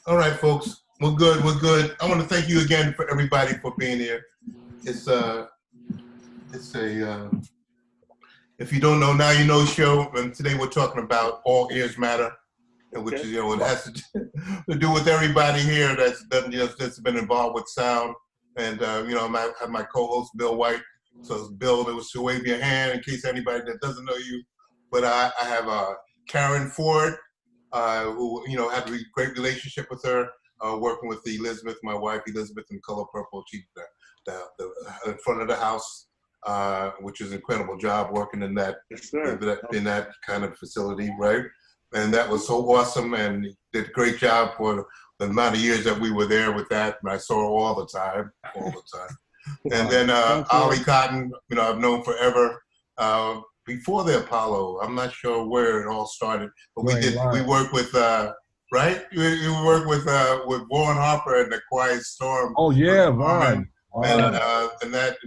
All right, folks. We're good. We're good. I want to thank you again for everybody for being here. It's a if you don't know now you know show, and today we're talking about All Ears Matter, which is it has to do with everybody here that's been involved with sound, and I have my co-host Bill White. So Bill, it was to wave your hand in case anybody that doesn't know you, but I have CARIN Ford, who had a great relationship with her, working with Elizabeth, my wife Elizabeth in Color Purple. She's the in front of the house, which is an incredible job working in that in that kind of facility, right? And that was so awesome, and did a great job for the amount of years that we were there with that. And I saw her all the time. And then OLLIE COTTON, I've known forever. Before the Apollo, I'm not sure where it all started, but we worked with right? We worked with Warren Harper and the Quiet Storm. Oh yeah, Vaughn. That's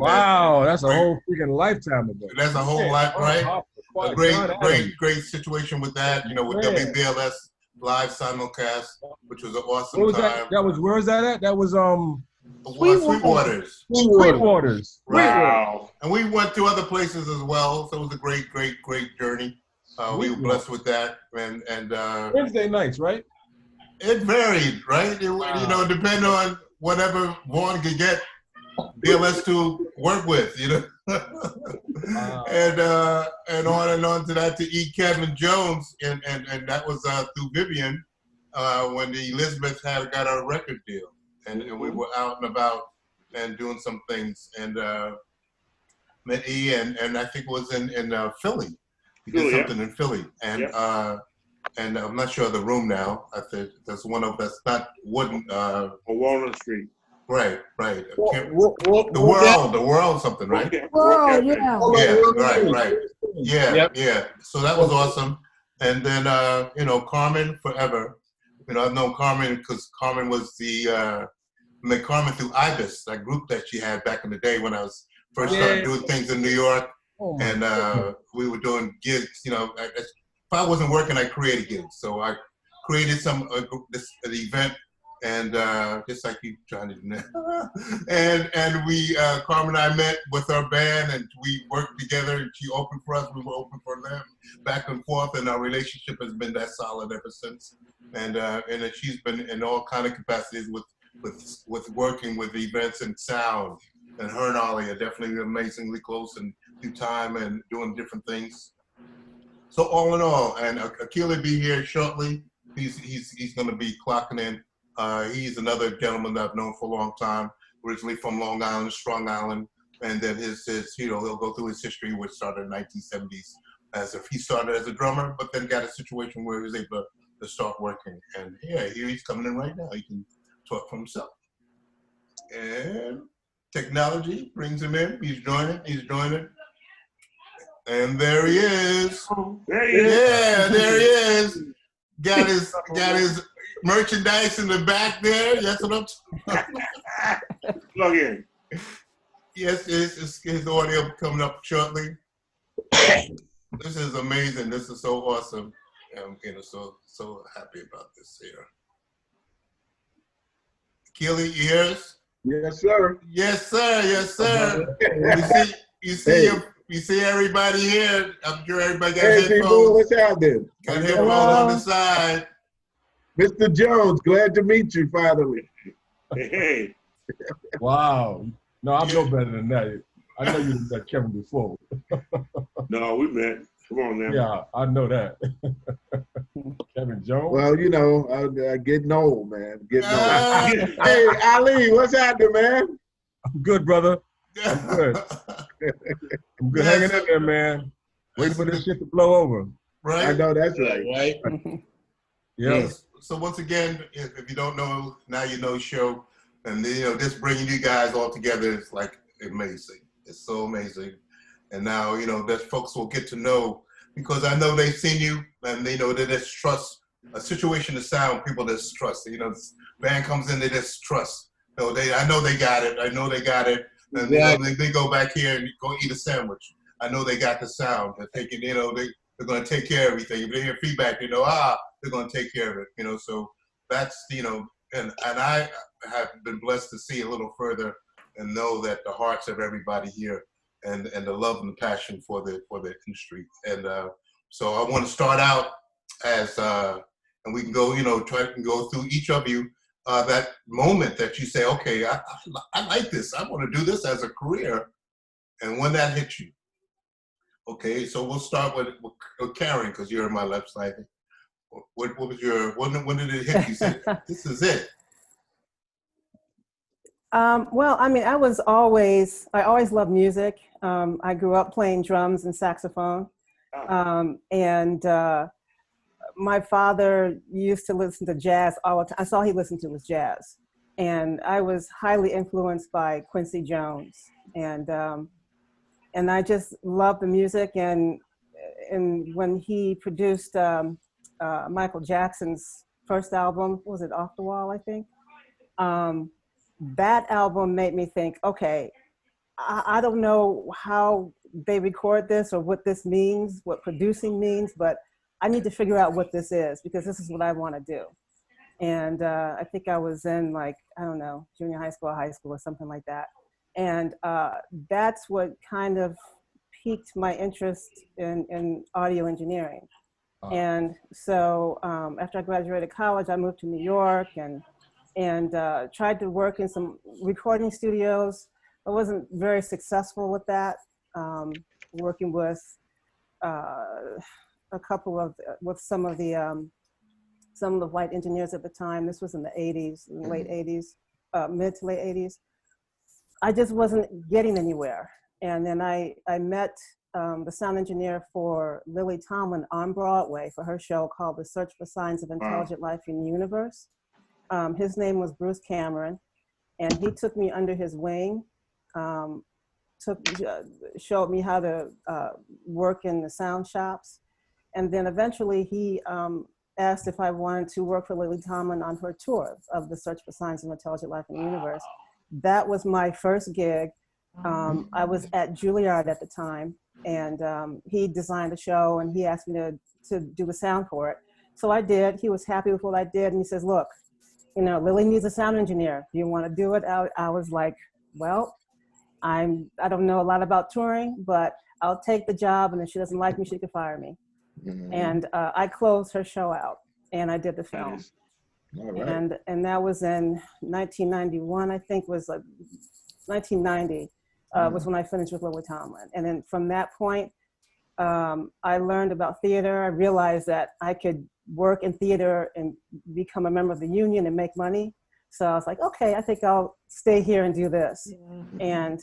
a whole freaking lifetime ago. That's a whole life, right? A great situation with that, with WBLS live simulcast, which was an awesome time. Where was that at? That was Sweetwaters. Sweetwaters. Wow. And we went to other places as well, so it was a great journey. We were blessed with that, and Wednesday nights, right? It varied, right? It depended on whatever Vaughn could get BLS to work with, and on to that to E.KEVIN Jones, and that was through Vivian when the Elizabeth got our record deal, and we were out and about and doing some things, and met E, and I think it was in Philly. He did something in Philly, and I'm not sure of the room now. I think that's that's not wooden. On Walnut Street. Right. The world, something, right? World, yeah. Right. Yeah. So that was awesome. And then, CARMEN forever. I've known CARMEN because CARMEN was met CARMEN through IBIS, that group that she had back in the day when I was first started doing things in New York. And we were doing gigs, if I wasn't working, I created gigs. So I created an event, and just like you trying to do now. and we, Carmen and I met with our band, and we worked together, and she opened for us, we were open for them, back and forth, and our relationship has been that solid ever since. And she's been in all kind of capacities with working with events and sound. And her and Ollie are definitely amazingly close and through time and doing different things. So all in all, and AKILI will be here shortly. He's going to be clocking in. He's another gentleman that I've known for a long time, originally from Long Island, Strong Island, and then he'll go through his history, which started in the 1970s. As if he started as a drummer, but then got a situation where he was able to start working. And here he's coming in right now. He can talk for himself. And technology brings him in. He's joining. And there he is. There he is. Yeah, there he is. Got his merchandise in the back there. That's what I'm talking about. Plug in. Yes, his audio coming up shortly. This is amazing. This is so awesome. I'm so happy about this here. AKILI, you hear us? Yes, sir. Yes, sir. You see everybody here. I'm sure everybody got headphones. People, what's happening? Got headphones on the side. Mr. Jones, glad to meet you finally. Hey. Wow. No, I'm no better than that. I know you met Kevin before. No, we met. Come on now. Yeah, I know that. Kevin Jones. Well, I'm getting old, man. Getting old. Hey, Ali, what's happening, man? I'm good, brother. I'm good. I'm good hanging in there, man. Waiting for this shit to blow over. Right? I know that's right. Yeah. So once again, if you don't know, now you know show. And just bringing you guys all together is like amazing. It's so amazing. And now, that folks will get to know, because I know they've seen you and they know that there's trust. A situation of sound, people just trust. Band comes in, they just trust. I know they got it. And they go back here and go eat a sandwich. I know they got the sound. They're taking, they're going to take care of everything. If they hear feedback, they're going to take care of it. So that's, you know, and I have been blessed to see a little further and know that the hearts of everybody here and the love and the passion for the industry. And so I want to start out as, and we can go, you know, try to go through each of you, that moment that you say, okay, I like this. I want to do this as a career. And when that hits you. Okay, so we'll start with CARIN, because you're on my left side. What was your, when did it hit you? Say, this is it. Well, I mean, I always loved music. I grew up playing drums and saxophone. And my father used to listen to jazz all the time. That's all he listened to was jazz. And I was highly influenced by Quincy Jones. And I just loved the music. And when he produced Michael Jackson's first album, what was it, Off the Wall, I think? That album made me think, okay, I don't know how they record this or what this means, what producing means, but I need to figure out what this is, because this is what I want to do. And I think I was in, like, I don't know, junior high school or something like that. And that's what kind of piqued my interest in audio engineering. And so after I graduated college, I moved to New York and tried to work in some recording studios. I wasn't very successful with that, working with some of the white engineers at the time. This was in the 80s, in the late 80s, mid to late 80s. I just wasn't getting anywhere. And then I met the sound engineer for Lily Tomlin on Broadway for her show called The Search for Signs of Intelligent Life in the Universe. His name was Bruce Cameron, and he took me under his wing, showed me how to work in the sound shops. And then eventually he asked if I wanted to work for Lily Tomlin on her tour of The Search for Signs of Intelligent Life in the Universe. That was my first gig. I was at Juilliard at the time, and he designed the show, and he asked me to do the sound for it. So I did. He was happy with what I did, and he says, look, you know, Lily needs a sound engineer. Do you want to do it? I was like, well, I don't know a lot about touring, but I'll take the job, and if she doesn't like me, she can fire me. And I closed her show out, and I did the film. All right. And that was in 1991, I think, was like 1990 was when I finished with Lily Tomlin. And then from that point, I learned about theater. I realized that I could work in theater and become a member of the union and make money. So I was like, okay, I think I'll stay here and do this. And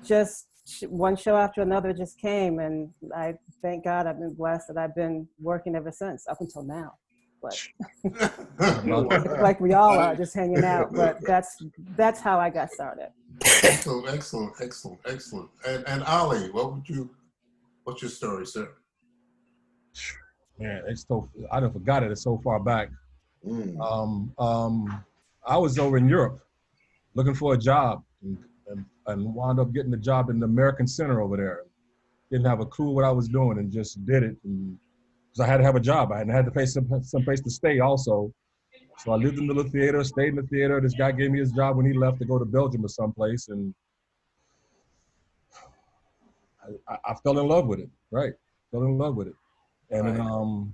just one show after another just came, and I thank God I've been blessed that I've been working ever since, up until now. But like we all are, just hanging out. But that's how I got started. Excellent. And Ollie, what's your story, sir? Man, I done forgot it. It's so far back. I was over in Europe looking for a job and wound up getting a job in the American Center over there. Didn't have a clue what I was doing and just did it. Because I had to have a job. I had to pay some place to stay also. So I lived in the little theater, stayed in the theater. This guy gave me his job when he left to go to Belgium or someplace. And I fell in love with it, right? Fell in love with it. And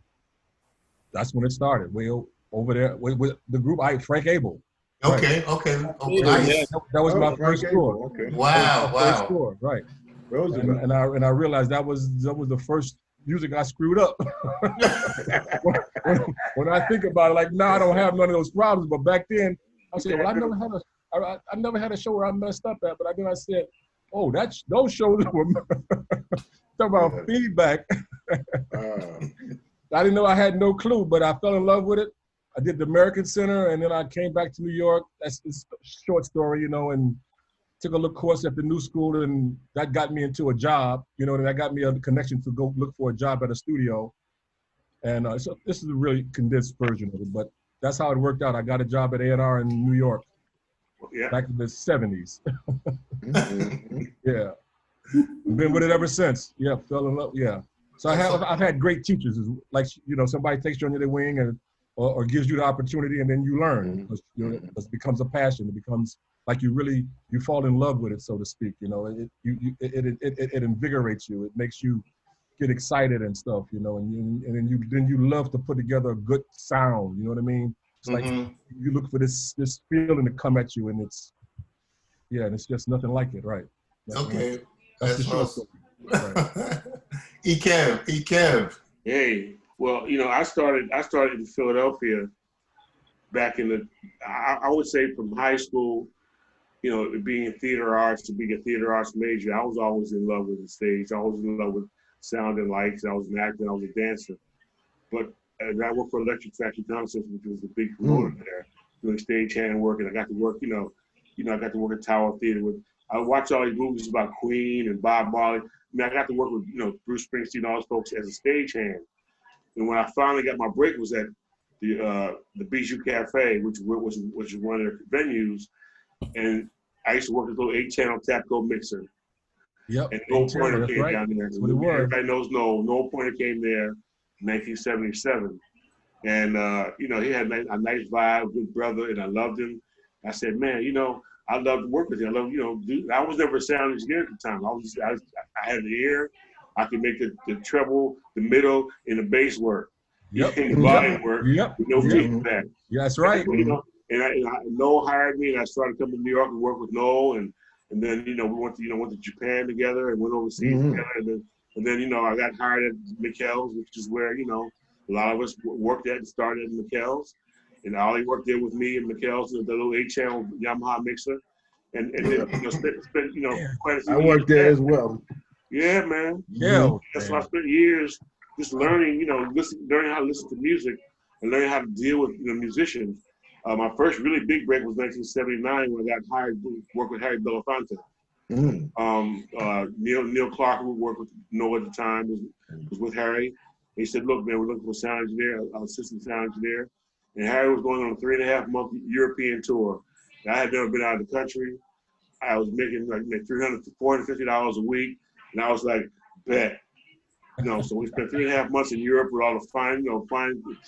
that's when it started. Way over there with the group, Frank Abel. Okay. Nice. That was my first tour. Okay. Wow. First tour, right. And I realized that was the first music I screwed up. when I think about it, like now I don't have none of those problems, but back then I said, well, I never had a show where I messed up at, but then I said, oh, those shows were talk about feedback. I didn't know, I had no clue, but I fell in love with it. I did the American Center, and then I came back to New York. That's a short story, you know, and took a little course at the New School, and that got me into a job, you know, and that got me a connection to go look for a job at a studio. And so this is a really condensed version of it, but that's how it worked out. I got a job at A&R in New York back in the 70s. Yeah. Been with it ever since. Yeah, fell in love, yeah. So I've had great teachers, like, you know, somebody takes you under their wing, or gives you the opportunity, and then you learn. Because it becomes a passion. It becomes like you fall in love with it, so to speak. You know, it invigorates you. It makes you get excited and stuff. You know, and then you love to put together a good sound. You know what I mean? It's like you look for this feeling to come at you, and it's just nothing like it, right? Okay, like that's the short story. Right. E.Kev. Hey, well, you know, I started in Philadelphia back in I would say from high school, you know, being in theater arts to being a theater arts major. I was always in love with the stage. I was in love with sound and lights. I was an actor. I was a dancer. But I worked for Electric Factory Concerts, which was a big promoter there, doing stagehand work, and I got to work, I got to work at Tower Theater with. I watched all these movies about Queen and Bob Marley. I mean, I got to work with, Bruce Springsteen, all those folks as a stagehand. And when I finally got my break was at the Bijou Cafe, which was one of their venues. And I used to work with a little 8-channel Tapco mixer. Yep. And No Pointer came right. down there. Everybody knows No Pointer came there in 1977. And, he had a nice vibe, good brother, and I loved him. I said, man, I love to work with you. I love, I was never a sound engineer at the time. I had an ear. I could make the treble, the middle, and the bass work. Yep. And the volume work. Yep. With no feedback. Yeah, that's right. And Noel hired me, and I started coming to New York and work with Noel, and then we went to Japan together and went overseas together, and then I got hired at Mikkel's, which is where a lot of us worked at and started at Mikkel's. And Ollie worked there with me and Mikkel's, the little 8-channel Yamaha mixer, and then spent quite a few I worked there as well. Yeah, man. Yeah. So I spent years just learning, learning how to listen to music and learning how to deal with musicians. My first really big break was 1979 when I got hired to work with Harry Belafonte. Neil Clark, who worked with Noah at the time, was with Harry. He said, look, man, we're looking for a sound engineer, an assistant sound engineer. And Harry was going on a 3.5-month European tour. And I had never been out of the country. I was making like $300 to $450 a week. And I was like, bet. So we spent 3.5 months in Europe with all the fine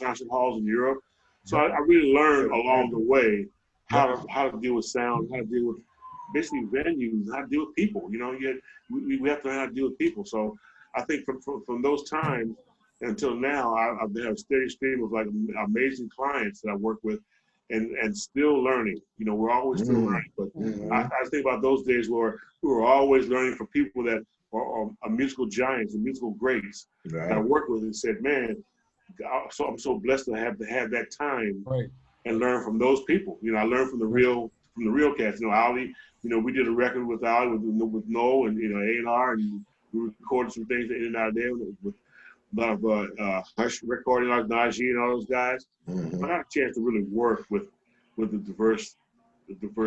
concert halls in Europe. So I really learned along the way how to deal with sound, how to deal with basically venues, how to deal with people. We have to learn how to deal with people. So I think from those times until now, I've had a steady stream of like amazing clients that I work with, and still learning. We're always still learning. But I think about those days where we were always learning from people that are musical giants and musical greats that I work with, and said, man, I'm so blessed to have that time and learn from those people. I learned from the real cast. Ollie, we did a record with Ollie with Noel and A&R, and we recorded some things in and out of there with a lot of Hush recording like Najee and all those guys. I got a chance to really work with the diverse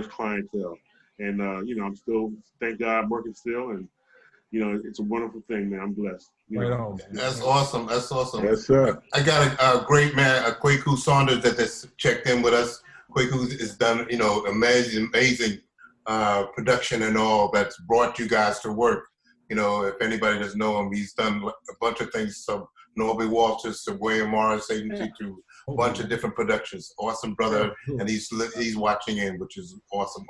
clientele, and I'm still, thank God, I'm working still, and it's a wonderful thing, man. I'm blessed. That's awesome. That's awesome. Yes, sir. I got a great man, Kwaku Saunders, that's checked in with us. Kwaku has done, amazing production and all that's brought you guys to work. If anybody doesn't know him, he's done a bunch of things, from Norby Walters to William Morris Agency to a bunch of different productions. Awesome brother, and he's watching in, which is awesome.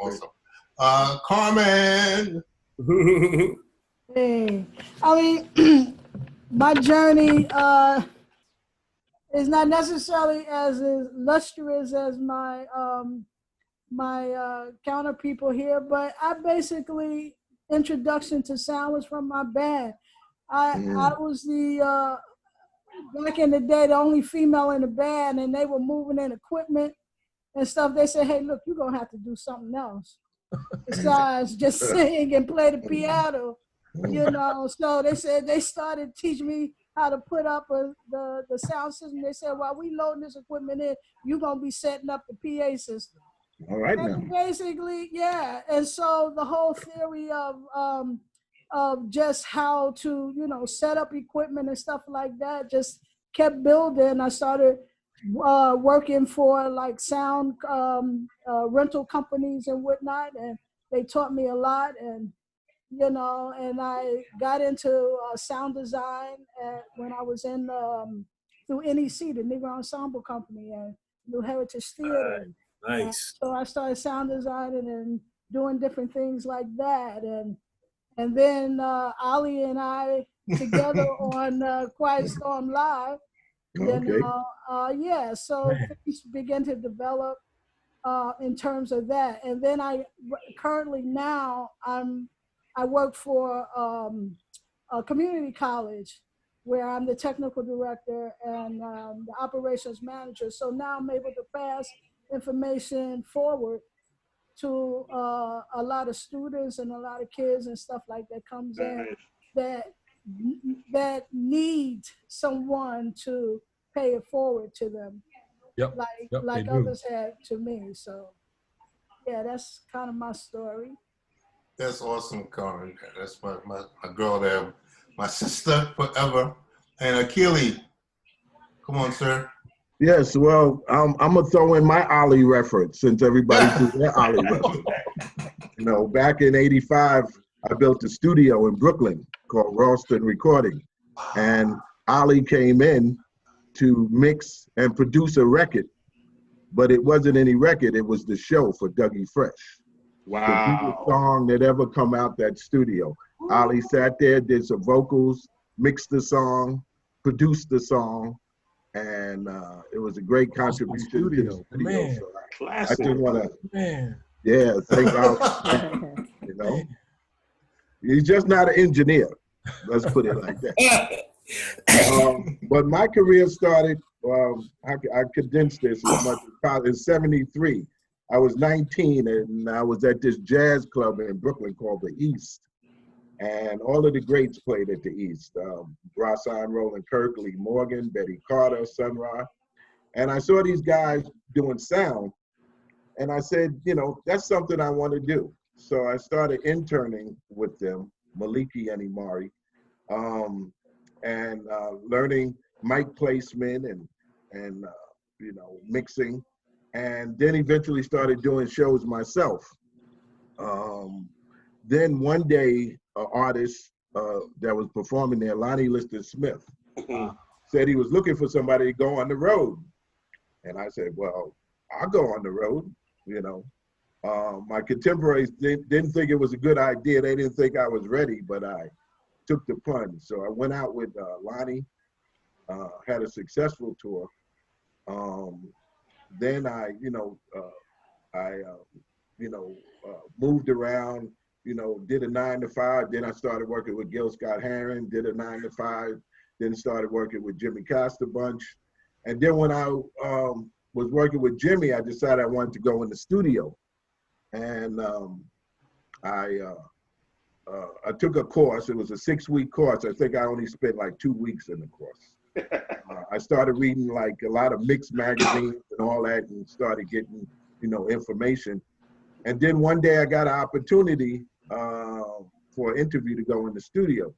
Carmen. Hey, I mean, my journey is not necessarily as illustrious as my counter people here, but I basically, introduction to sound was from my band. I was the back in the day the only female in the band, and they were moving in equipment and stuff. They said, hey, look, you're gonna have to do something else besides just sing and play the piano. So they said they started teaching me how to put up the sound system. They said, while we loading this equipment in, you're going to be setting up the PA system. All right, and basically, yeah. And so the whole theory of just how to, set up equipment and stuff like that just kept building. I started working for like sound rental companies and whatnot, and they taught me a lot. And and I got into sound design when I was in through NEC, the Negro Ensemble Company, and New Heritage Theater. Nice. So I started sound designing and doing different things like that. And then Ollie and I together on Quiet Storm Live. Okay. Then, yeah, so things began to develop in terms of that. And then currently now I work for a community college where I'm the technical director and the operations manager. So now I'm able to pass information forward to a lot of students and a lot of kids and stuff like that comes in that need someone to pay it forward to them. Yep. Like others had to me. So yeah, that's kind of my story. That's awesome, Karin. That's my girl there, my sister forever. And AKILI, come on, sir. Yes, well, I'm gonna throw in my Ollie reference since everybody threw their Ollie reference. You know, back in '85, I built a studio in Brooklyn called Ralston Recording, and Ollie came in to mix and produce a record, but it wasn't any record, it was the show for Dougie Fresh. Wow. The biggest song that ever come out that studio. Ollie sat there, did some vocals, mixed the song, produced the song, and it was a great contribution to the studio. Man. So Classic. I just want Man. to, thank God. You know, he's just not an engineer. Let's put it like that. But my career started. I condensed this as much as possible. In '73, I was 19, and I was at this jazz club in Brooklyn called the East. And all of the greats played at the East. Brassan, Roland Kirk, Lee Morgan, Betty Carter, Sun Ra. And I saw these guys doing sound. And I said, you know, that's something I want to do. So I started interning with them, Maliki and Imari, and learning mic placement and you know, mixing. And then eventually started doing shows myself. Then one day, an artist that was performing there, Lonnie Liston Smith, said he was looking for somebody to go on the road. And I said, well, I'll go on the road, you know. My contemporaries didn't think it was a good idea. They didn't think I was ready, but I took the plunge. So I went out with Lonnie, had a successful tour. Then I, moved around, you know, did a 9 to 5. Then I started working with Gil Scott-Heron, did a 9 to 5. Then started working with Jimmy Costa Bunch. And then when I was working with Jimmy, I decided I wanted to go in the studio. And I took a course. It was a 6-week course. I think I only spent like 2 weeks in the course. I started reading like a lot of mixed magazines and all that, and started getting, you know, information. And then one day I got an opportunity for an interview to go in the studio.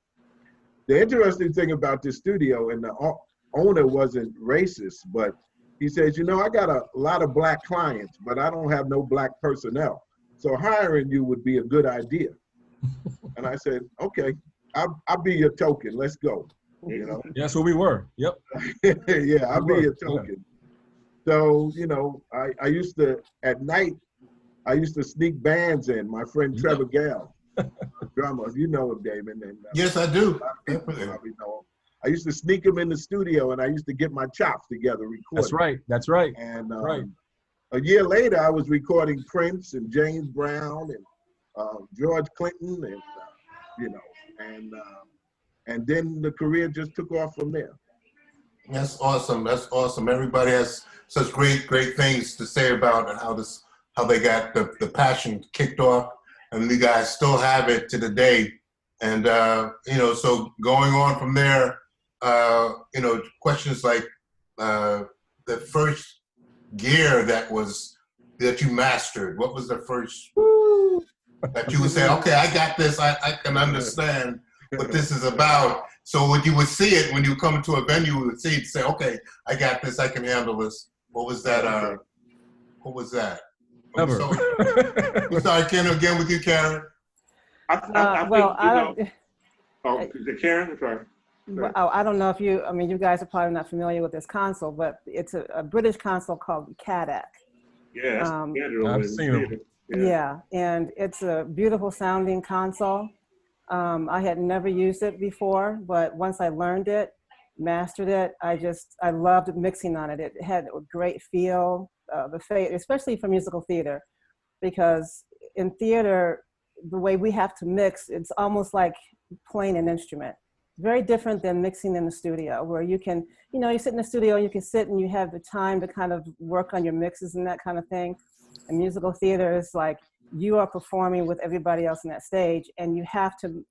The interesting thing about this studio, and the owner wasn't racist, but he says, you know, I got a lot of black clients, but I don't have no black personnel. So hiring you would be a good idea. And I said, okay, I'll be your token. Let's go. You know? That's what we were. Yep. Yeah, I'll be your token. Yeah. So, you know, I used to, at night, I used to sneak bands in. My friend Trevor Gale, drummer, you know him, Damon. And, yes, I do. Probably know him. I used to sneak him in the studio, and I used to get my chops together, recording. That's right. That's right. And a year later, I was recording Prince and James Brown and George Clinton, and you know, and then the career just took off from there. That's awesome. That's awesome. Everybody has such great things to say about how they got the passion kicked off, and you guys still have it to the day. And you know, so going on from there, you know, questions like the first gear that you mastered. What was the first that you would say, okay, I got this. I can understand what this is about. So when you would see it, when you come to a venue, you would see it, say, okay, I got this. I can handle this. What was that? What was that? Never. I'm sorry, Ken, again with you, Karen. I think, you know, oh, is it Karen? I'm sorry. Well, oh, I don't know if you, I mean, you guys are probably not familiar with this console, but it's a British console called CADAC. Yeah, that's I've seen them. Yeah, and it's a beautiful sounding console. I had never used it before, but once I learned it, mastered it, I loved mixing on it. It had a great feel, especially for musical theater, because in theater, the way we have to mix, it's almost like playing an instrument. Very different than mixing in the studio, where you can, you know, you sit in the studio and you can sit and you have the time to kind of work on your mixes and that kind of thing. And musical theater is like you are performing with everybody else on that stage, and you have to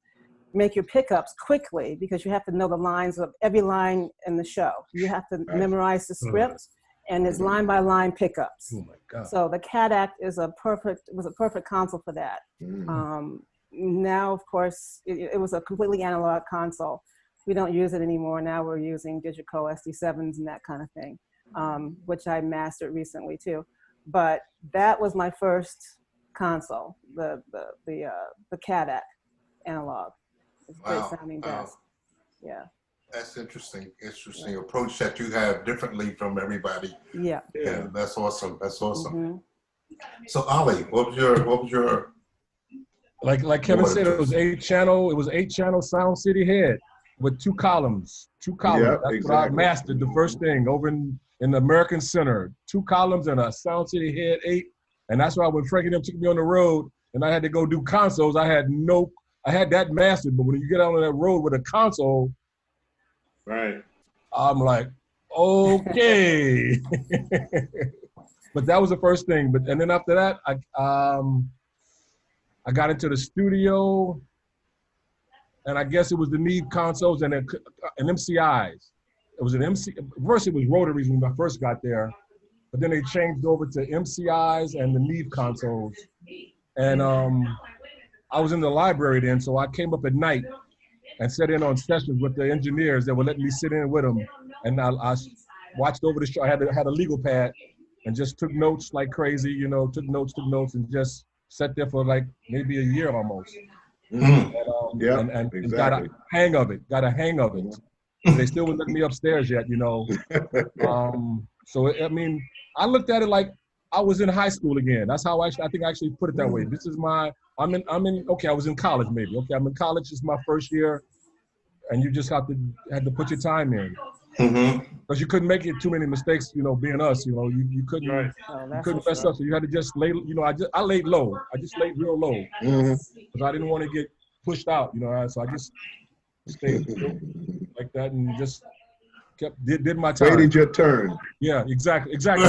make your pickups quickly because you have to know the lines of every line in the show. You have to memorize the script, and it's line by line pickups. Oh my God. So the CADAC was a perfect console for that. Now, of course, it was a completely analog console. We don't use it anymore. Now we're using Digico SD7s and that kind of thing, which I mastered recently too. But that was my first console, the CADAC analog. It's great sounding bass. Yeah. That's interesting. Approach that you have differently from everybody. Yeah. Yeah, that's awesome. That's awesome. So Ollie, what was your Like Kevin said, it was 8-channel. It was 8-channel Sound City head with 2 columns. 2 columns. Yeah, That's exactly. what I mastered. The first thing over in the American Center, 2 columns and a Sound City head 8. And that's why when Frankie and them took me on the road and I had to go do consoles, I had that mastered. But when you get out on that road with a console, right, I'm like, okay. But that was the first thing. And then after that, I got into the studio, and I guess it was the Neve consoles and MCIs. It was first it was rotaries when I first got there, but then they changed over to MCIs and the Neve consoles. And I was in the library then, so I came up at night and sat in on sessions with the engineers that would let me sit in with them. And I watched over the show. I had a legal pad and just took notes like crazy, you know, took notes and just sat there for like maybe a year almost. And got a hang of it. They still wouldn't let me upstairs yet, you know. So I mean, I looked at it like I was in high school again. That's how I think I actually put it that way. This is okay, I was in college maybe. Okay, I'm in college, it's my first year, and you just had to put your time in. Because you couldn't make it too many mistakes, you know, being us, you know, you couldn't mess up. So you had to just lay, you know, I laid low. I just laid real low because I didn't want to get pushed out, you know. So I just stayed like that and just did my time. Waited your turn. Yeah, exactly. Exactly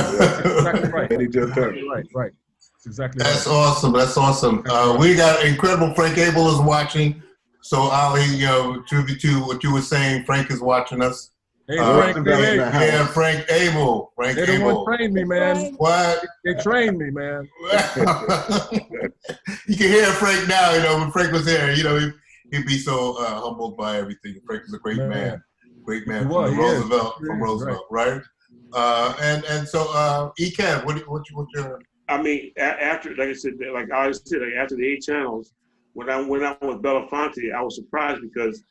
right. Waited your turn. Right. That's exactly right. That's awesome. That's awesome. We got incredible. Frank Abel is watching. So Ollie, you know, to what you were saying, Frank is watching us. Hey, Frank, yeah, Frank Abel. Frank Abel. They don't want to train me, man. What? They trained me, man. You can hear Frank now, you know, when Frank was there, you know, he'd be so humbled by everything. Frank was a great man. Great man from Roosevelt, right? And so, E.Kev, what's your... I mean, after, like I said, like I said, like after the 8 channels, when I went out with Belafonte, I was surprised because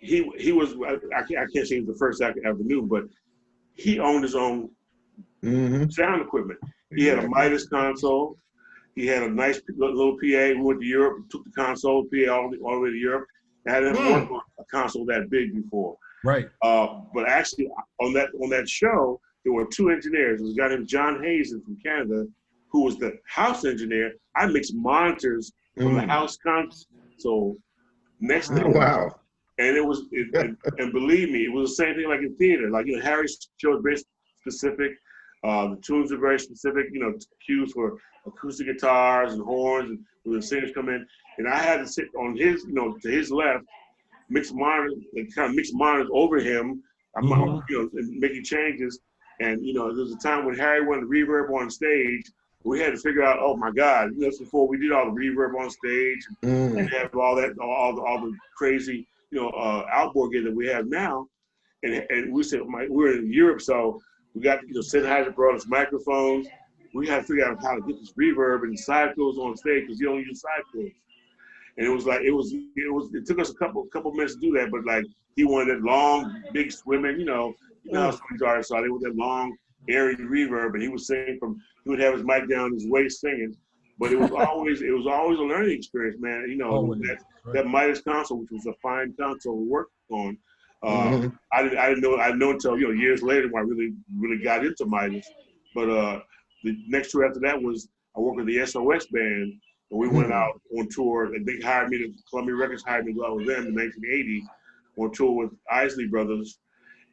he was, I can't say he was the first I ever knew, but he owned his own sound equipment. He had a Midas console. He had a nice little PA. We went to Europe, took the console, PA all the way to Europe. I hadn't worked on a console that big before. Right. But actually, on that show, there were 2 engineers. There was a guy named John Hazen from Canada, who was the house engineer. I mixed monitors from the house console next to him. Wow. And it was, and believe me, it was the same thing like in theater. Like, you know, Harry's show was very specific. The tunes are very specific, you know, cues for acoustic guitars and horns, and when the singers come in. And I had to sit on his, you know, to his left, mix monitors, and kind of mix monitors over him. I'm you know, making changes. And, you know, there was a time when Harry wanted reverb on stage. We had to figure out, oh my God, this was before we did all the reverb on stage and have all that, all the crazy, you know, outboard gear that we have now. And we said, we're in Europe, so we got, you know, Sennheiser brought us microphones. We had to figure out how to get this reverb and side fills on stage because you don't use side fills. And it was like it took us a couple minutes to do that, but like he wanted that long, big swimming, you know how some of these artists are. They want that long, airy reverb, and he would sing he would have his mic down his waist singing. But it was always a learning experience, man. You know, that Midas console, which was a fine console to work on. I didn't know until years later when I really got into Midas. But the next tour after that was I worked with the SOS band, and we went out on tour. And they hired me. Columbia Records hired me to go out with them in 1980 on tour with Isley Brothers,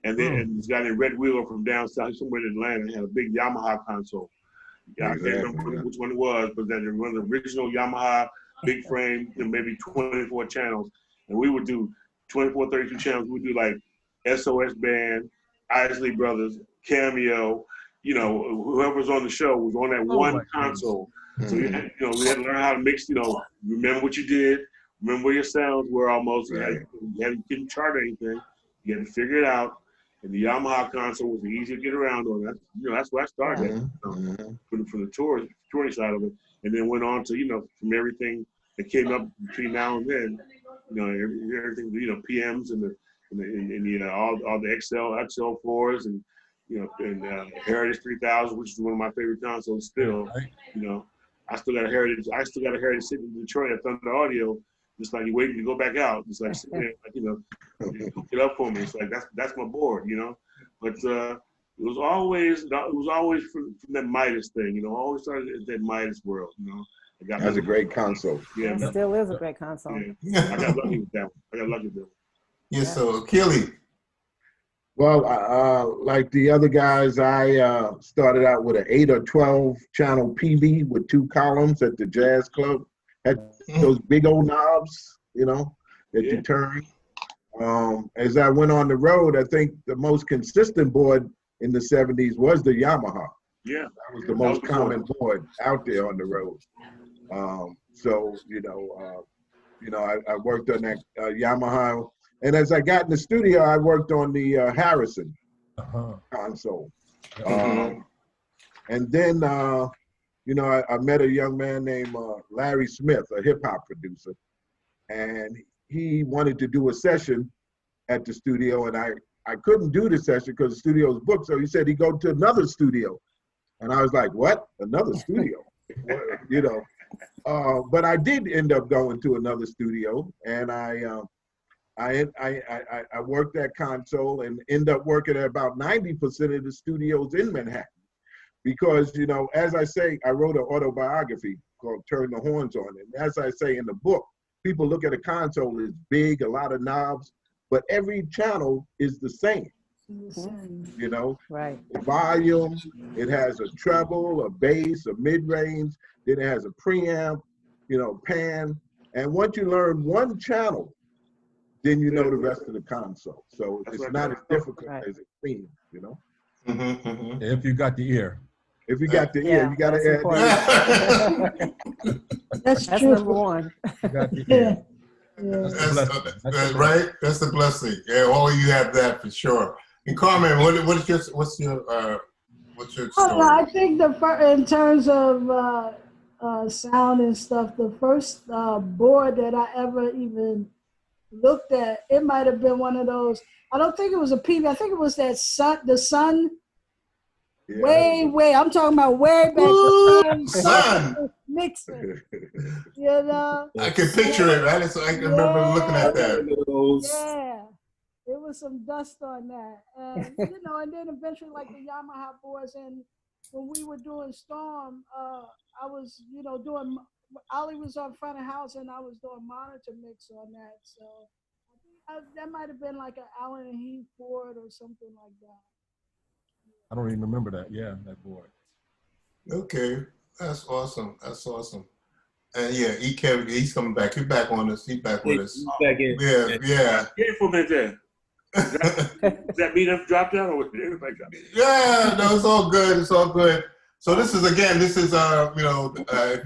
and then this guy named Red Wheeler from down south, somewhere in Atlanta, had a big Yamaha console. Yeah, I can't remember which one it was, but that one of the original Yamaha big frame, maybe 24 channels, and we would do 24, 32 channels. We would do like SOS band, Isley Brothers, Cameo. You know, whoever was on the show was on that one console. So we had to learn how to mix. Remember what you did, remember where your sounds were. Almost, you couldn't chart anything. You had to figure it out. And the Yamaha console was easy to get around on. That's where I started from the touring side of it, and then went on to from everything that came up between now and then. Everything PMs and all the XL4s and Heritage 3000, which is one of my favorite consoles still. I still got a Heritage sitting in Detroit at Thunder Audio. Just like you're waiting to go back out, just like sitting there, hook it up for me. It's like that's my board, But it was always from that Midas thing, Always started at that Midas world, That's a great console. Yeah, it still is a great console. Yeah. I got lucky with that one. Yeah. So Akili. Well, like the other guys, I started out with an 8 or 12 channel PV with 2 columns at the Jazz Club. Had those big old knobs, that you turn. As I went on the road, I think the most consistent board in the 70s was the Yamaha. Yeah. That was the most common board out there on the road. I worked on that Yamaha. And as I got in the studio, I worked on the Harrison console. And then, I met a young man named Larry Smith, a hip hop producer, and he wanted to do a session at the studio, and I couldn't do the session because the studio was booked. So he said he'd go to another studio, and I was like, "What? Another studio?" But I did end up going to another studio, and I worked that console and ended up working at about 90% of the studios in Manhattan. Because, as I say, I wrote an autobiography called Turn the Horns On. And as I say in the book, people look at a console as big, a lot of knobs, but every channel is the same. Right. The volume, it has a treble, a bass, a mid-range, then it has a preamp, pan. And once you learn one channel, then you know the rest of the console. So it's not as difficult as it seems, If you got the ear. If you got the ear, you got to add. That's That's true. number one. You got the ear. That's right. That's the blessing. Yeah, all of you have that for sure. And Carmen, what's your story? I think in terms of sound and stuff, the first board that I ever even looked at, it might have been one of those. I don't think it was a PV. I think it was the Sun. Yeah. Way. I'm talking about way back. Ooh, Sun. Mixer. I can picture it. I can remember looking at that. Yeah. There was some dust on that. And, and then eventually like the Yamaha boards. And when we were doing Storm, I was, doing, Ollie was on front of house and I was doing monitor mix on that. So I think that might have been like an Allen and Heath board or something like that. I don't even remember that. Yeah, that board. Okay, that's awesome. And yeah, E.KEVIN, he's coming back. He's back on us. He's back with us. He's back in. Yeah. Here for a minute there. Does that mean I've dropped out or everybody dropped out? Yeah, no, it's all good. So this is if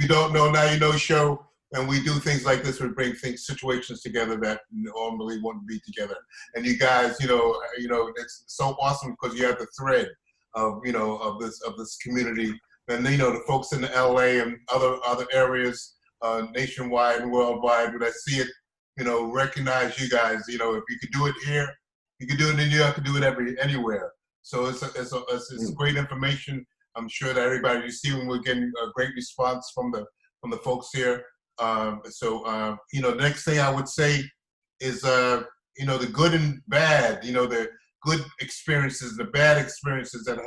you don't know, now you know show, and we do things like this. We bring situations together that normally wouldn't be together. And you guys, it's so awesome because you have the thread of this community. And the folks in the LA and other areas nationwide and worldwide. But I see it, you know, recognize you guys. You know, if you could do it here, you could do it in New York, you could do it anywhere. So it's great information. I'm sure that everybody you see when we're getting a great response from the folks here. You know, the next thing I would say is, you know, the good and bad. You know, the good experiences, the bad experiences that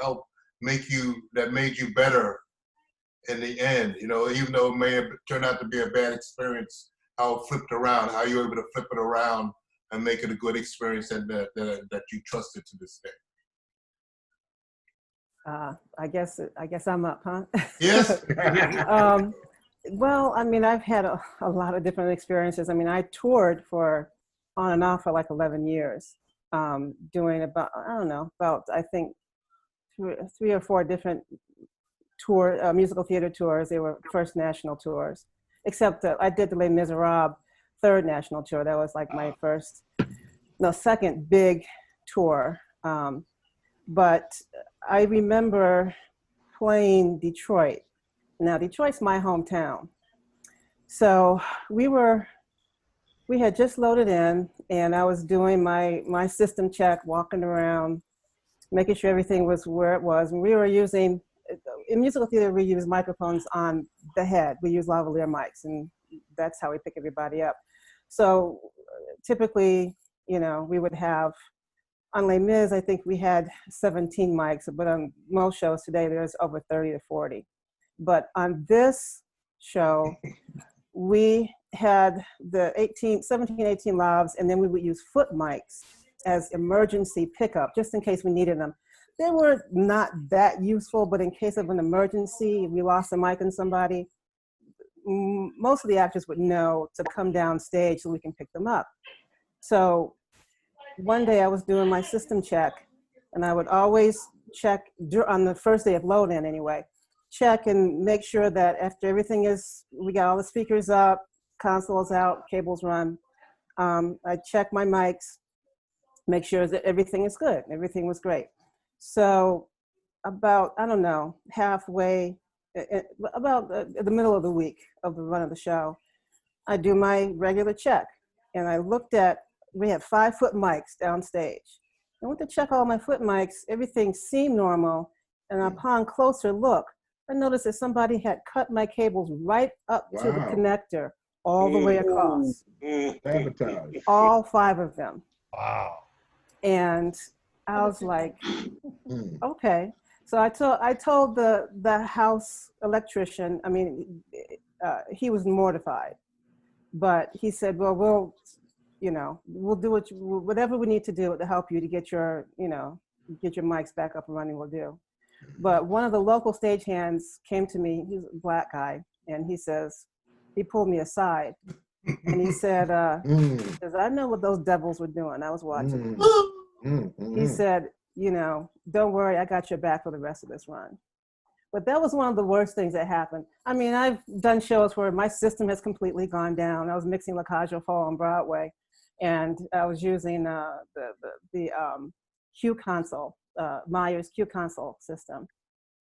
made you better in the end. You know, even though it may have turned out to be a bad experience, how it flipped around, how you were able to flip it around and make it a good experience that you trusted to this day. I guess I'm up, huh? Yes. Well, I mean, I've had a lot of different experiences. I mean, I toured on and off for like 11 years, doing about, I think 3 or 4 different musical theater tours. They were first national tours, except I did the Les Miserables 3rd national tour. That was like my second big tour. But I remember playing Detroit. Now, Detroit's my hometown. So we had just loaded in, and I was doing my system check, walking around, making sure everything was where it was. And we were using, in musical theater, we use microphones on the head. We use lavalier mics, and that's how we pick everybody up. So typically, you know, we would have, on Les Mis, I think we had 17 mics, but on most shows today, there's over 30 to 40. But on this show, we had the 17, 18 lavs, and then we would use foot mics as emergency pickup, just in case we needed them. They were not that useful, but in case of an emergency, if we lost a mic on somebody, most of the actors would know to come down stage so we can pick them up. So one day I was doing my system check, and I would always check on the first day of load-in anyway, check and make sure that after everything we got all the speakers up, consoles out, cables run. I check my mics, make sure that everything is good. Everything was great. So about, I don't know, halfway, about the middle of the week of the run of the show, I do my regular check. And I looked at, we had 5-foot mics downstage. I went to check all my foot mics. Everything seemed normal. And upon closer look, I noticed that somebody had cut my cables right up to the connector, all the way across. Sabotage. All 5 of them. Wow. And I was like, okay. So I told the house electrician, I mean, he was mortified, but he said, well, we'll do whatever we need to do to help you to get your mics back up and running, we'll do. But one of the local stagehands came to me, he's a black guy, and he pulled me aside, and he said, because I know what those devils were doing, I was watching. He said, you know, don't worry, I got your back for the rest of this run. But that was one of the worst things that happened. I mean, I've done shows where my system has completely gone down. I was mixing La Cage aux Folles on Broadway, and I was using the Q console, Myers Q console system.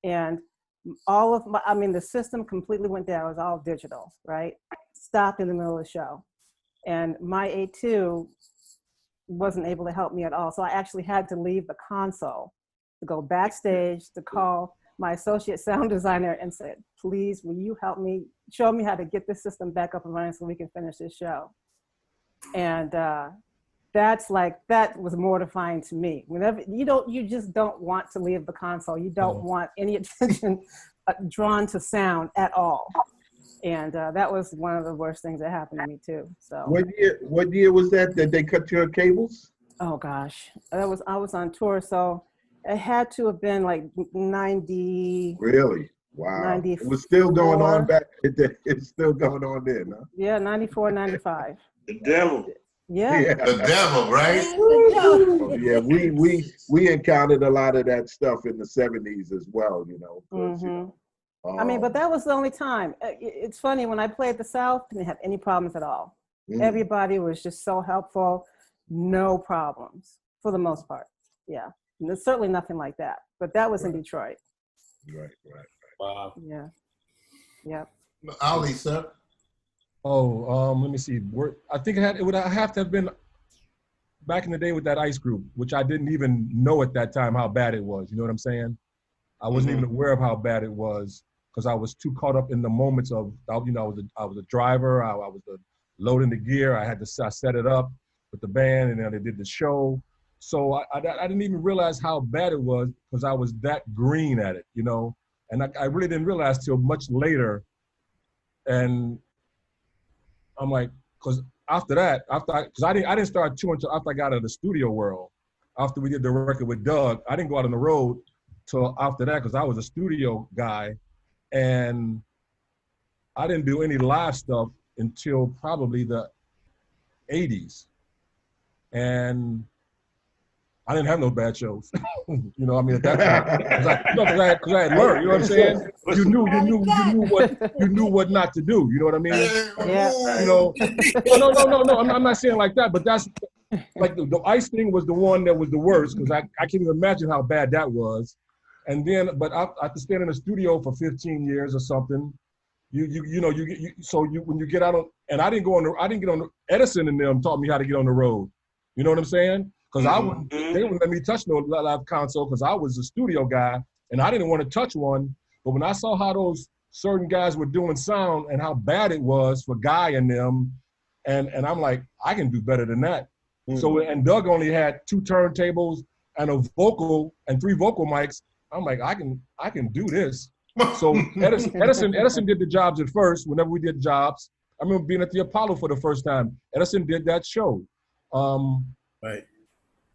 And the system completely went down. It was all digital, right? Stopped in the middle of the show. And my A2 wasn't able to help me at all. So I actually had to leave the console to go backstage to call my associate sound designer and said, please, will you help me, show me how to get this system back up and running so we can finish this show. And that was mortifying to me. Whenever you just don't want to leave the console. You don't want any attention drawn to sound at all. And that was one of the worst things that happened to me too. So what year was that they cut your cables? Oh gosh, I was on tour, so it had to have been like 90. Really? Wow. 94. It was still going on back. It's still going on then, huh? Yeah, 94, 95. The devil. Yeah. The devil, right? Oh, yeah, we encountered a lot of that stuff in the 70s as well, you know. I mean, but that was the only time. It's funny, when I played the South, I didn't have any problems at all. Everybody was just so helpful. No problems, for the most part. Yeah. And there's certainly nothing like that. But that was in Detroit. Right. Wow. Yeah. Yeah. Ollie, sir. Let me see. I think it would have to have been back in the day with that Ice group, which I didn't even know at that time how bad it was. You know what I'm saying? I wasn't even aware of how bad it was because I was too caught up in the moments of, you know, I was a driver. I was loading the gear. I set it up with the band, and then they did the show. So I didn't even realize how bad it was because I was that green at it, you know? And I really didn't realize till much later. And I'm like, because after that, because I didn't start touring until after I got out of the studio world. After we did the record with Doug, I didn't go out on the road till after that because I was a studio guy, and I didn't do any live stuff until probably the 80s. And I didn't have no bad shows. You know, I mean, at that time, because I had learned. You know what I'm saying? You knew what not to do. You know what I mean? Yeah. You know, no. I'm not saying like that, but that's like the Ice thing was the one that was the worst because I can't even imagine how bad that was. And then, but after staying in the studio for 15 years or something, when you get out on, and I didn't get on. Edison and them taught me how to get on the road. You know what I'm saying? Because they wouldn't let me touch no live console because I was a studio guy and I didn't want to touch one. But when I saw how those certain guys were doing sound and how bad it was for Guy and them, and I'm like, I can do better than that. So, and Doug only had 2 turntables and a vocal and 3 vocal mics. I'm like, I can do this. So Edison did the jobs at first. Whenever we did jobs, I remember being at the Apollo for the first time. Edison did that show. Right.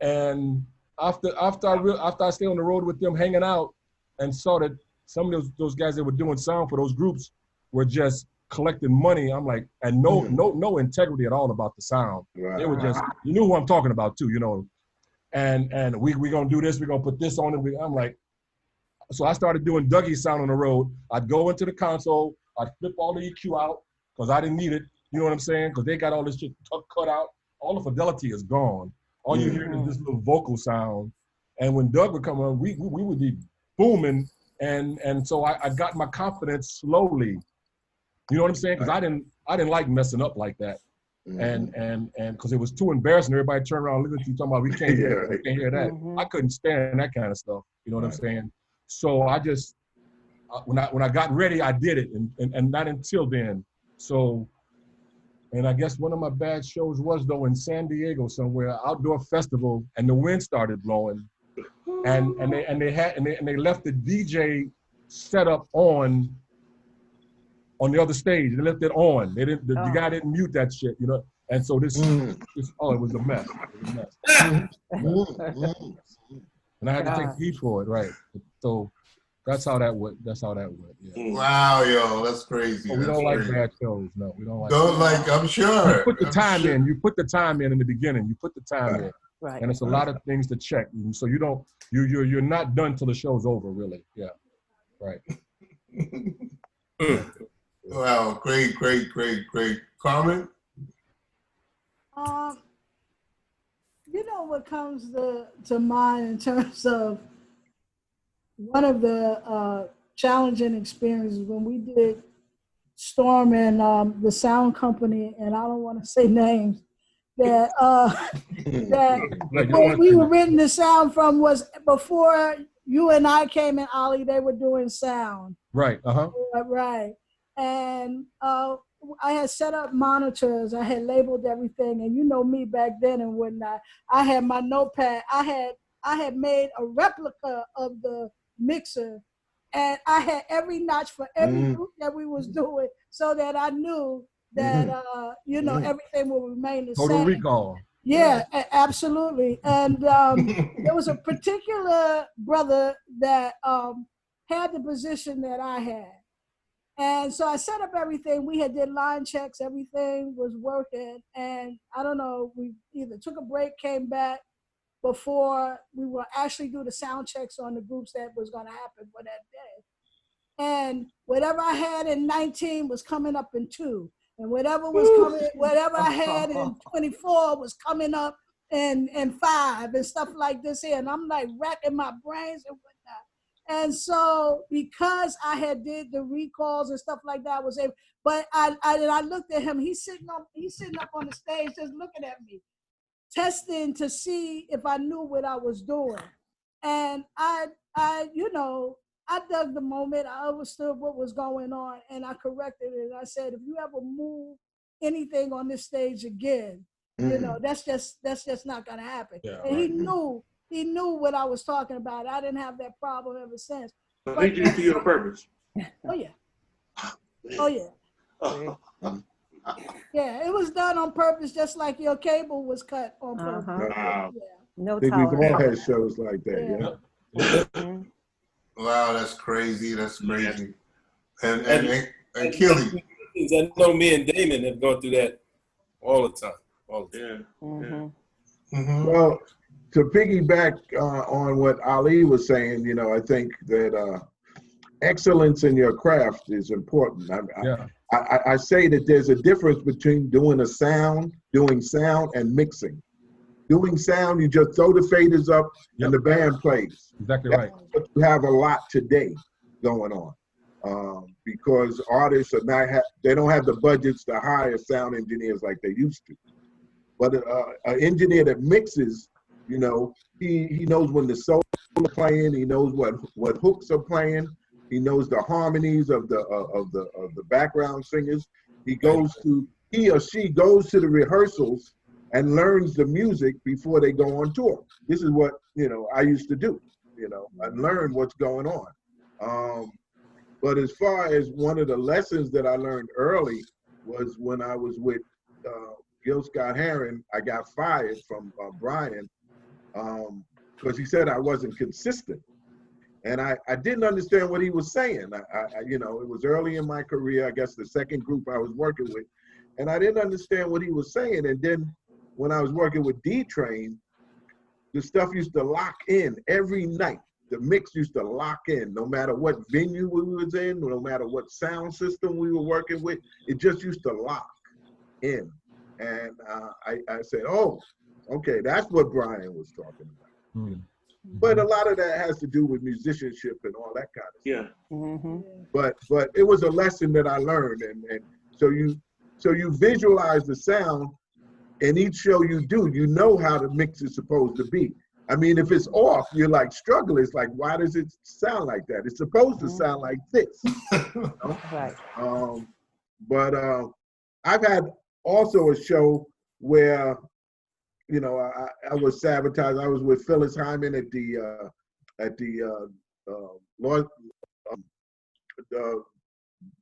And after I stayed on the road with them, hanging out, and saw that some of those guys that were doing sound for those groups were just collecting money, I'm like, and no integrity at all about the sound. Right. They were just, you knew who I'm talking about too, you know. And we gonna do this, we gonna put this on it. I'm like, so I started doing Dougie's sound on the road. I'd go into the console, I'd flip all the EQ out because I didn't need it. You know what I'm saying? Because they got all this shit cut out. All the fidelity is gone. All you hear is this little vocal sound. And when Doug would come on, we would be booming. And so I got my confidence slowly. You know what I'm saying? Because I didn't like messing up like that. And because it was too embarrassing. Everybody turned around looking at you talking about we can't hear that. I couldn't stand that kind of stuff. You know what I'm saying? So I just when I got ready, I did it, and not until then. So, and I guess one of my bad shows was though in San Diego somewhere, outdoor festival, and the wind started blowing, and they left the DJ setup on the other stage. They left it on. They didn't. The guy didn't mute that shit, you know. And so this it was a mess. It was a mess. And I had to take heat for it, right? So that's how that went. Yeah. Wow, yo, that's crazy. We don't like bad shows. No, we don't like. I'm sure. You put the time in. You put the time in the beginning. You put the time in. Right. And it's a lot of things to check. So you don't. You're not done till the show's over, really. Yeah. Right. Wow, great. Carmen? You know what comes to mind in terms of one of the challenging experiences when we did Storm and the sound company, and I don't want to say names, that we were written the sound from was before you and I came in, Ollie, they were doing sound. Right, Right. And I had set up monitors, I had labeled everything, and you know me back then and whatnot. I had my notepad, I had made a replica of the mixer, and I had every notch for every group that we was doing so that I knew that, everything will remain the same. Total recall. Yeah, absolutely. And there was a particular brother that had the position that I had. And so I set up everything. We had did line checks. Everything was working. And I don't know, we either took a break, came back before we will actually do the sound checks on the groups that was going to happen for that day. And whatever I had in 19 was coming up in 2. And whatever I had in 24 was coming up in 5 and stuff like this here. And I'm like racking my brains and whatnot. And so because I had did the recalls and stuff like that, I was able, but I looked at him, he's sitting up on the stage just looking at me, testing to see if I knew what I was doing. And I dug the moment, I understood what was going on, and I corrected it. I said, if you ever move anything on this stage again, that's just not gonna happen. Yeah, and right. he knew what I was talking about. I didn't have that problem ever since. But he did it to you on purpose. Oh yeah. Oh yeah. Yeah, it was done on purpose, just like your cable was cut on purpose. Wow. Yeah. No I think we've all tolerance. had shows like that. Yeah. Wow, that's crazy. That's crazy. And And Killy. I know me and Damon have gone through that all the time. All the time. Well, to piggyback on what Ali was saying, I think that excellence in your craft is important. I say that there's a difference between doing sound, and mixing. Doing sound, you just throw the faders up and the band plays. Exactly right. But you have a lot today going on because artists are they don't have the budgets to hire sound engineers like they used to. But an engineer that mixes, he knows when the solo is playing, he knows what hooks are playing, he knows the harmonies of the background singers. He or she goes to the rehearsals and learns the music before they go on tour. This is what I used to do, and learn what's going on. But as far as one of the lessons that I learned early was when I was with Gil Scott-Heron, I got fired from Brian because he said I wasn't consistent. And I didn't understand what he was saying. It was early in my career, I guess the second group I was working with, and I didn't understand what he was saying. And then when I was working with D-Train, the stuff used to lock in every night. The mix used to lock in, no matter what venue we was in, no matter what sound system we were working with, it just used to lock in. And I said, oh, okay, that's what Brian was talking about. But a lot of that has to do with musicianship and all that kind of stuff. But it was a lesson that I learned, and so you visualize the sound, and each show you do, you know how the mix is supposed to be. I mean, if it's off, you're like struggling. It's like, why does it sound like that? It's supposed to sound like this. Right. But I've had also a show where, I was sabotaged. I was with Phyllis Hyman at the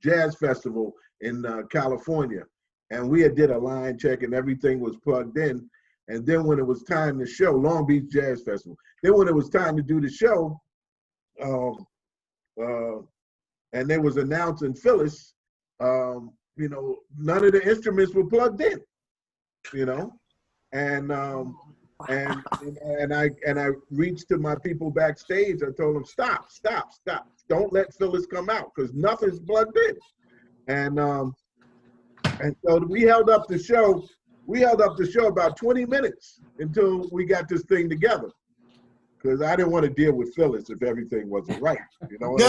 Jazz Festival in California, and we had did a line check and everything was plugged in. And then when it was time to show, Long Beach Jazz Festival, then when it was time to do the show, and they was announcing Phyllis, none of the instruments were plugged in, and I reached to my people backstage. I told them, stop, don't let Phyllis come out because nothing's plugged in. And so we held up the show. We held up the show about 20 minutes until we got this thing together. Because I didn't want to deal with Phyllis if everything wasn't right. You know what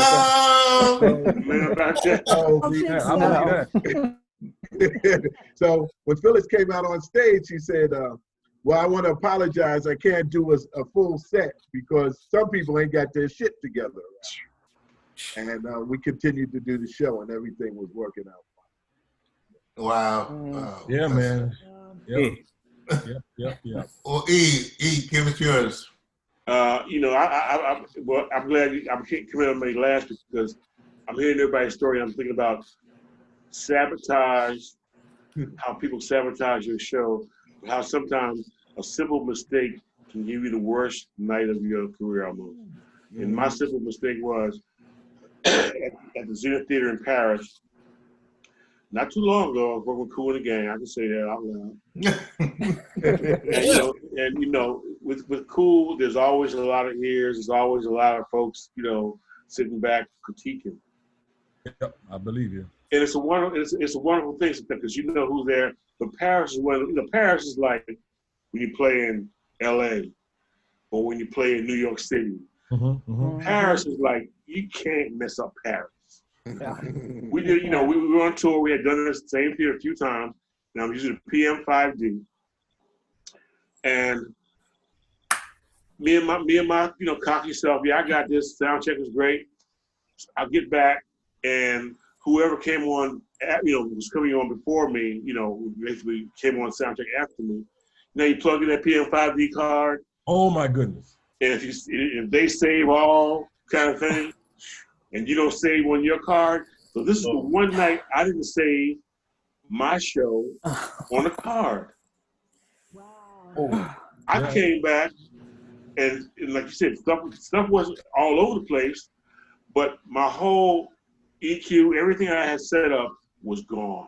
I'm saying? So when Phyllis came out on stage, she said, well, I want to apologize. I can't do a full set because some people ain't got their shit together. And we continued to do the show and everything was working out. Wow. Yeah, man. Yep. Well, E, give us yours. I'm glad I'm coming on my last because I'm hearing everybody's story. I'm thinking about sabotage, how people sabotage your show, how sometimes a simple mistake can give you the worst night of your career almost. And my simple mistake was at the Zenith Theater in Paris. Not too long ago, I was working with Cool and the Gang. I can say that out loud. With Cool, there's always a lot of ears. There's always a lot of folks, sitting back critiquing. Yep, I believe you. And it's a wonderful thing because you know who's there. But Paris is Paris is like when you play in L.A. or when you play in New York City Paris is like, you can't mess up Paris. We did, you know, we were on tour. We had done this same theater a few times. And I'm using the PM5D. And me and my, you know, cocky self, yeah, I got this. Sound check is great. I'll get back, and whoever came on, you know, was coming on before me, you know, basically came on sound check after me. Now you plug in that PM5D card. Oh my goodness! And if they save all kind of thing, and you don't save on your card, so this is the one night I didn't save my show on a card. Wow. I came back, and like you said, stuff was all over the place, but my whole EQ, everything I had set up was gone.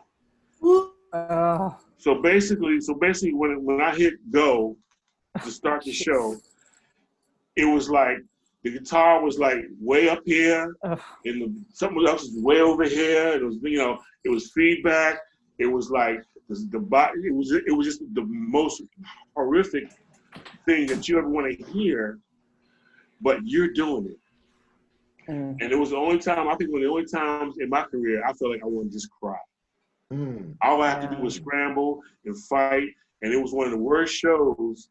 So basically, when I hit go to start the show, it was like the guitar was like way up here, and something else was way over here. It was, you know, it was feedback. It was like it was just the most horrific thing that you ever want to hear, but you're doing it. And it was the only time, I think one of the only times in my career I felt like I wanted to just cry. All I had to do was scramble and fight, and it was one of the worst shows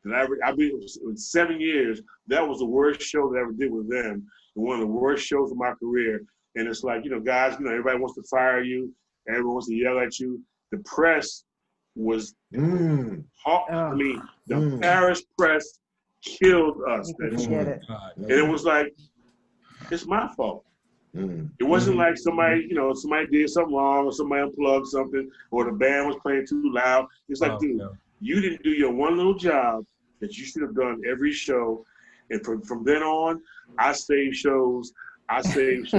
that I been in 7 years. That was the worst show that I ever did with them, and one of the worst shows of my career. And it's like, you know, guys, you know, everybody wants to fire you, everyone wants to yell at you. The press was, I mean, the Paris press killed us. And it was like, it's my fault. It wasn't like somebody, you know, somebody did something wrong, or somebody unplugged something, or the band was playing too loud. It's like, dude, you didn't do your one little job that you should have done every show. And from then on, I saved shows. I saved,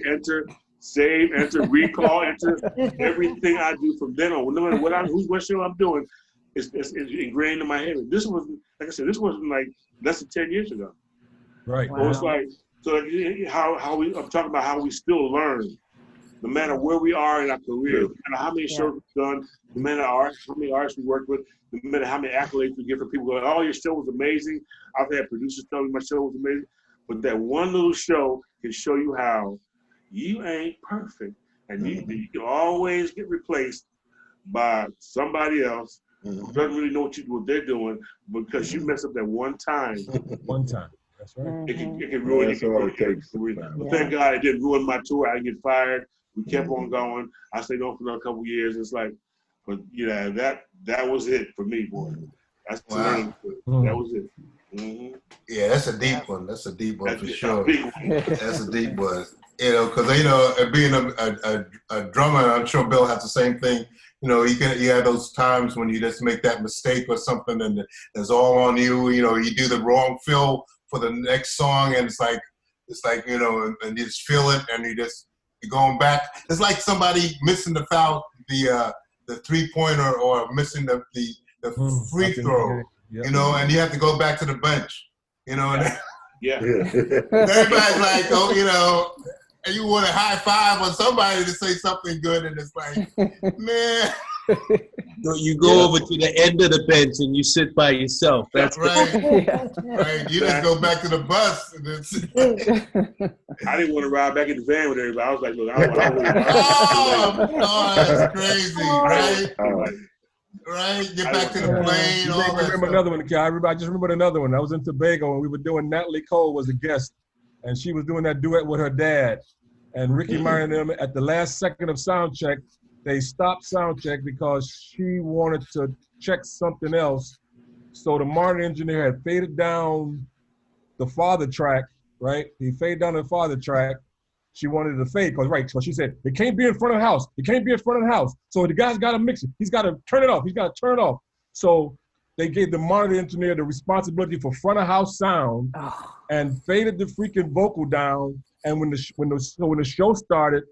enter, save, enter, recall, enter. Everything I do from then on, no matter what show I'm doing, it's ingrained in my head. This was, like I said, this wasn't like less than 10 years ago. Right. Wow. So it's like, I'm talking about how we still learn, no matter where we are in our career, no matter how many shows we've done, no matter how many artists we worked with, no matter how many accolades we get from people going, oh, your show was amazing. I've had producers tell me my show was amazing. But that one little show can show you how you ain't perfect. And you can always get replaced by somebody else who doesn't really know what they're doing, because you mess up that one time. One time. That's right. It can ruin it. But thank God it didn't ruin my tour. I didn't get fired. We kept on going. I stayed on for another couple of years. It's like, but you know, that was it for me, boy. That's that was it. Yeah, that's a deep one. That's a deep one for sure. That's a deep one. You know, because you know, being a drummer, I'm sure Bill has the same thing. You know, you have those times when you just make that mistake or something, and it's all on you. You know, you do the wrong fill for the next song, and it's like you know, and you just feel it, and you're going back. It's like somebody missing the foul, the 3-pointer, or missing the free throw. You know, and you have to go back to the bench. You know, and everybody's like, oh, you know, and you want to high five on somebody to say something good, and it's like, man. So you go over to the end of the bench and you sit by yourself. That's right. Right. You just go back to the bus. And I didn't want to ride back in the van with everybody. I was like, look, that's crazy, right? Right, get back to the plane. I remember another one. I just remembered another one. I was in Tobago and we were doing, Natalie Cole was a guest, and she was doing that duet with her dad. And Ricky Martin and them, at the last second of sound check, they stopped sound check because she wanted to check something else. So the Martin engineer had faded down the father track, right? He faded down the father track. She wanted to fade, so she said, it can't be in front of the house. It can't be in front of the house. So the guy's got to mix it. He's got to turn it off. He's got to turn it off. So they gave the monitor engineer the responsibility for front of house sound and faded the freaking vocal down. And when the show started,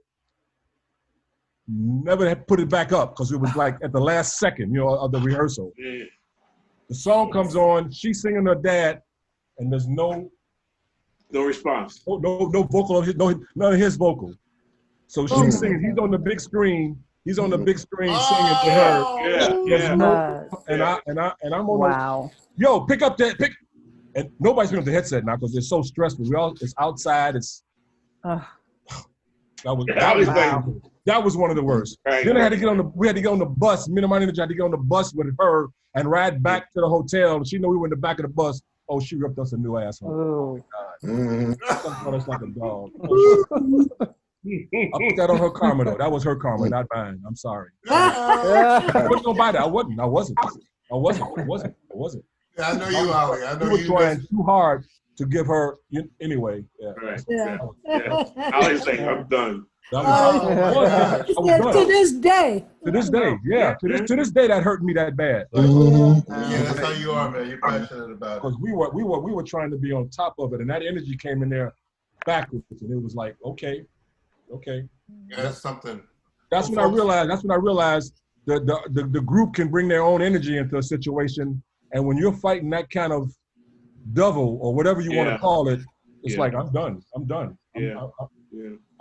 never had put it back up because it was like at the last second, you know, of the rehearsal. The song comes on, she's singing her dad, and there's no response. No vocal of his, none of his vocal. So she's singing. He's on the big screen. He's on the big screen singing to her. And I'm on. Yo, pick up that. And nobody's been with the headset now because it's so stressful. It's outside. That was one of the worst. Right, Then I had to get on the. We had to get on the bus. Me and my manager had to get on the bus with her and ride back to the hotel. She knew we were in the back of the bus. Oh, she ripped us a new asshole. Oh my God. That's like a dog. I put that on her karma though. That was her karma, not mine. I'm sorry. I wasn't gonna buy that. I wasn't. Yeah, I know you, Ollie. I know we were trying too hard to give her anyway. Yeah. Right. Yeah. Ollie's like, I'm done. To this day. To this day, yeah. To this day, that hurt me that bad. Yeah, that's how you are, man. You're passionate about it. Because we were trying to be on top of it, and that energy came in there backwards, and it was like, okay. Yeah, that's something. That's when I realized the group can bring their own energy into a situation, and when you're fighting that kind of devil or whatever you want to call it, it's like I'm done.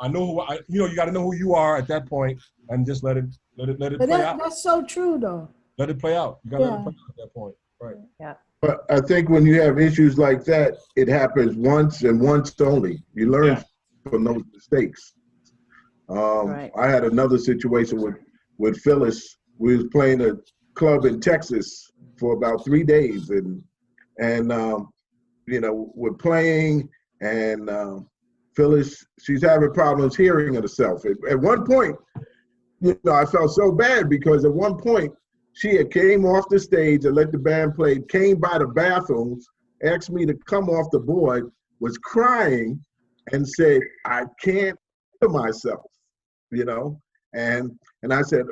I know who you got to know who you are at that point, and just let it play out. That's so true, though. Let it play out. You got to let it play out at that point, right? Yeah. But I think when you have issues like that, it happens once and once only. You learn from those mistakes. I had another situation with Phyllis. We was playing a club in Texas for about 3 days, and we're playing, and Phyllis, she's having problems hearing herself. At one point, I felt so bad because at one point she had came off the stage and let the band play, came by the bathrooms, asked me to come off the board, was crying, and said, "I can't hear myself," and I said,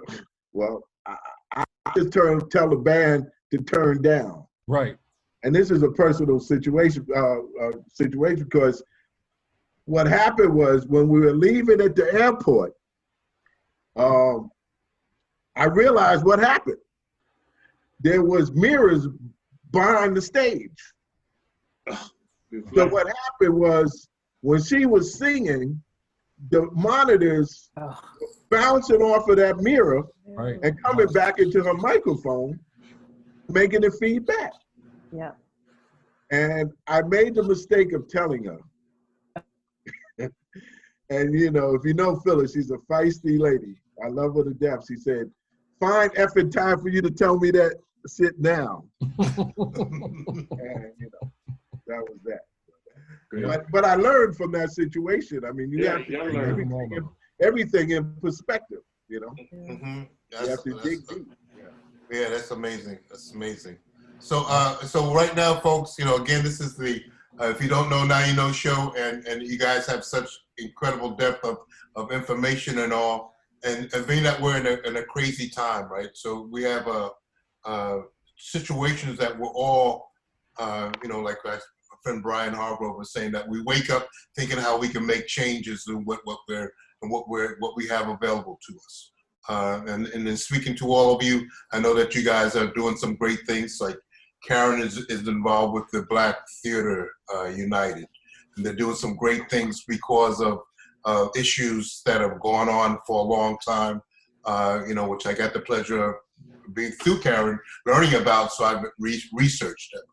well, I just tell the band to turn down. Right. And this is a personal situation because what happened was when we were leaving at the airport, I realized what happened. There was mirrors behind the stage. So what happened was when she was singing, the monitors bouncing off of that mirror and coming back into her microphone, making it feedback. Yeah. And I made the mistake of telling her. And if you know Phyllis, she's a feisty lady. I love her to death. She said, "Fine effing time for you to tell me that. Sit down." And that was that. But I learned from that situation. I mean, you have to take everything in perspective. You have to dig deep. Yeah, that's amazing. That's amazing. So right now, folks, again, this is the if you don't know, now you know show, and you guys have such incredible depth of information and all, and being that we're in a crazy time, right? So we have situations that we're all, like my friend Brian Hargrove was saying, that we wake up thinking how we can make changes in what we have available to us. And in speaking to all of you, I know that you guys are doing some great things. Like CARIN is involved with the Black Theater United, and they're doing some great things because of issues that have gone on for a long time. Which I got the pleasure of being through CARIN, learning about. So I've researched them.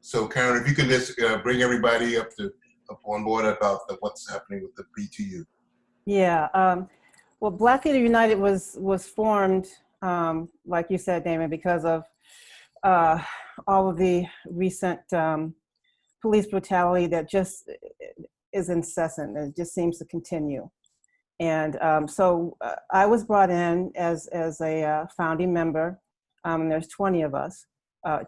So CARIN, if you can just bring everybody up on board about what's happening with the BTU. Yeah. Well, Black Theater United was formed, like you said, Damon, because of all of the recent police brutality that just is incessant and it just seems to continue. And so I was brought in as a founding member. There's 20 of us,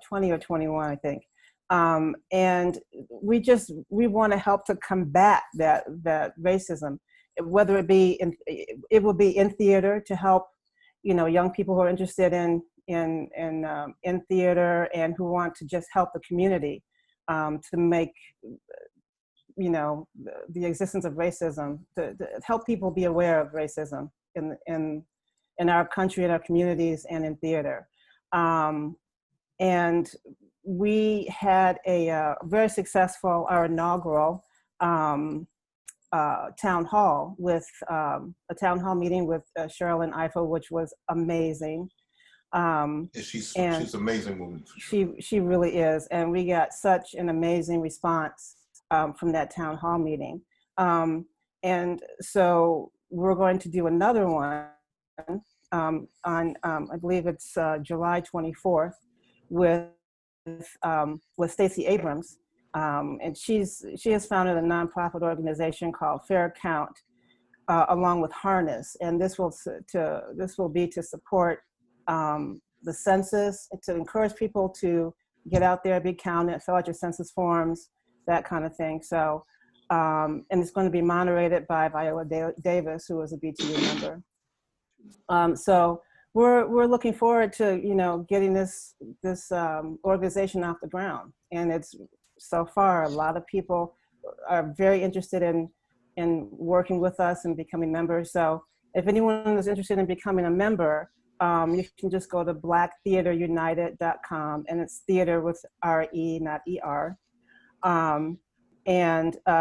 20 or 21, I think. And we want to help to combat that racism, whether it will be in theater to help, young people who are interested in theater and who want to just help the community to make, the existence of racism, to help people be aware of racism in our country, in our communities, and in theater. And we had a very successful, our inaugural town hall with a town hall meeting with Cheryl and Eiffel, which was amazing. She's and an amazing woman. For sure. she really is, and we got such an amazing response from that town hall meeting. And so we're going to do another one on I believe it's July 24th with Stacey Abrams, and she has founded a nonprofit organization called Fair Count, along with Harness, and this will be to support the census, to encourage people to get out there, be counted, fill out your census forms, that kind of thing. So, and it's going to be moderated by Viola Davis, who is a BTU member. So we're looking forward to, you know, getting this organization off the ground. And it's, so far, a lot of people are very interested in working with us and becoming members. So if anyone is interested in becoming a member, you can just go to blacktheaterunited.com, and it's theater with R-E, not E-R. And